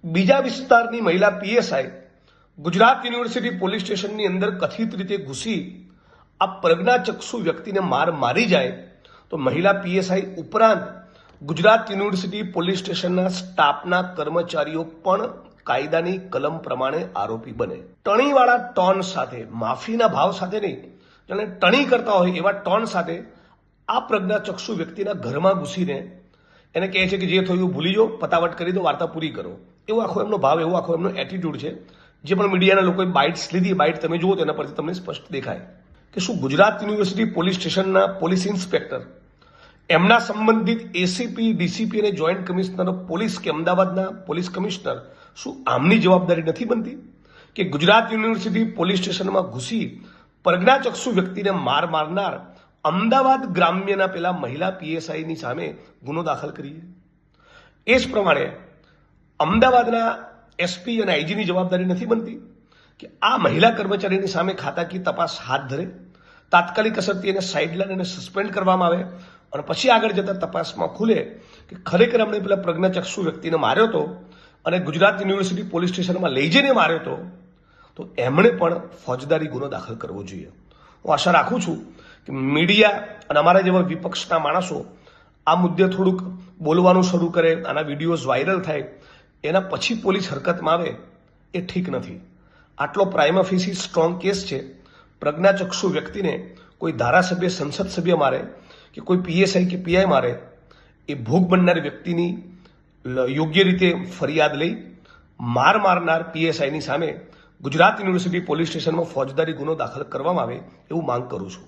બીજા વિસ્તારની મહિલા પીએસઆઈ ગુજરાત યુનિવર્સિટી પોલીસ સ્ટેશનની અંદર કથિત રીતે ઘૂસી આ પ્રજ્ઞાચક્ષુ વ્યક્તિને મારી જાય તો મહિલા પીએસઆઈ ઉપરાંત ગુજરાત યુનિવર્સિટી પોલીસ સ્ટેશનના સ્ટાફના કર્મચારીઓ પણ કાયદાની કલમ પ્રમાણે આરોપી બને। ટણીવાળા ટોન સાથે, માફીના ભાવ સાથે નહીં, જાણે ટણી કરતા હોય એવા ટોન સાથે આ પ્રજ્ઞાચક્ષુ વ્યક્તિના ઘરમાં ઘૂસીને એને કહે છે કે જે થયું ભૂલી જાઓ, પતાવટ કરી દો, વાર્તા પૂરી કરો, એવો આખો એમનો ભાવ, એવો આખો એમનો એટીટ્યુડ છે। જે પણ મીડિયાના લોકોએ બાઇટ્સ લીધી, બાઇટ તમે જુઓ તેના પરથી તમને સ્પષ્ટ દેખાય કે શું ગુજરાત યુનિવર્સિટી પોલીસ સ્ટેશનના પોલીસ ઇન્સ્પેક્ટર, એમના સંબંધિત એસીપી, ડીસીપી અને જોઈન્ટ કમિશનર ઓફ પોલીસ કે અમદાવાદના પોલીસ કમિશનર, શું આમની જવાબદારી નથી બનતી કે ગુજરાત યુનિવર્સિટી પોલીસ સ્ટેશનમાં ઘૂસી પ્રજ્ઞાચક્ષુ વ્યક્તિને મારનાર અમદાવાદ ગ્રામ્યના પેલા મહિલા પીએસઆઈની સામે ગુનો દાખલ કરીએ? એ જ પ્રમાણે અમદાવાદના એસપી અને આઈજીની જવાબદારી નથી બનતી કે આ મહિલા કર્મચારીની સામે ખાતાકીય તપાસ હાથ ધરે, તાત્કાલિક અસરથી એને સાઇડલાઇન અને સસ્પેન્ડ કરવામાં આવે અને પછી આગળ જતા તપાસમાં ખુલે કે ખરેખર એમણે પેલા પ્રજ્ઞાચક્ષુ વ્યક્તિને માર્યો હતો અને ગુજરાત યુનિવર્સિટી પોલીસ સ્ટેશનમાં લઈ જઈને માર્યો હતો, તો એમણે પણ ફોજદારી ગુનો દાખલ કરવો જોઈએ। હું આશા રાખું છું કે મીડિયા અને અમારા જેવા વિપક્ષના માણસો આ મુદ્દે થોડુંક બોલવાનું શરૂ કરે, આના વિડીયોઝ વાયરલ થાય, એના પછી પોલીસ હરકતમાં આવે એ ઠીક નથી। આટલો પ્રાઇમા ફેસી સ્ટ્રોંગ કેસ છે। પ્રજ્ઞાચક્ષુ વ્યક્તિને કોઈ ધારાસભ્ય, સંસદ સભ્ય મારે કે કોઈ પીએસઆઈ કે પીઆઈ મારે, એ ભોગ બનનાર વ્યક્તિની યોગ્ય રીતે ફરિયાદ લઈ મારનાર પીએસઆઈની સામે ગુજરાત યુનિવર્સિટી પોલીસ સ્ટેશનમાં ફોજદારી ગુનો દાખલ કરવામાં આવે એવું માંગ કરું છું।